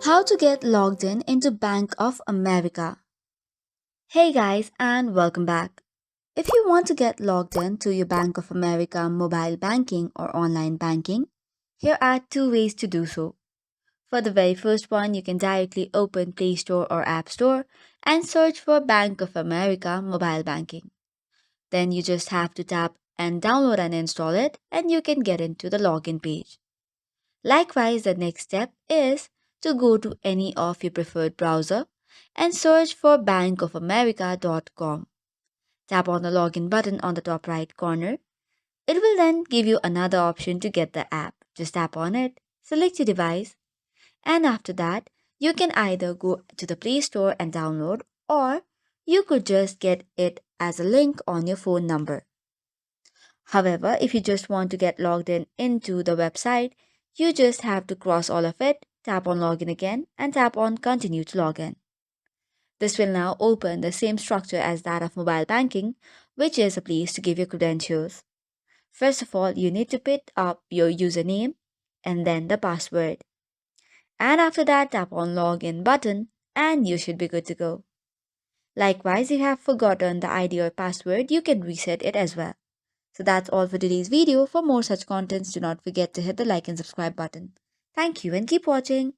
How to get logged in into Bank of America. Hey guys, and welcome back. If you want to get logged in to your Bank of America mobile banking or online banking, here are two ways to do so. For the very first one, you can directly open Play Store or App Store and search for Bank of America mobile banking. Then you just have to tap and download and install it, and you can get into the login page. Likewise, the next step is to go to any of your preferred browser and search for bankofamerica.com. Tap on the login button on the top right corner. It will then give you another option to get the app. Just tap on it, select your device, and after that, you can either go to the Play Store and download, or you could just get it as a link on your phone number. However, if you just want to get logged in into the website, you just have to cross all of it, tap on login again, and tap on continue to login. This will now open the same structure as that of mobile banking, which is a place to give your credentials. First of all, you need to put up your username and then the password. And after that, tap on login button and you should be good to go. Likewise, if you have forgotten the ID or password, you can reset it as well. So that's all for today's video. For more such contents, do not forget to hit the like and subscribe button. Thank you and keep watching.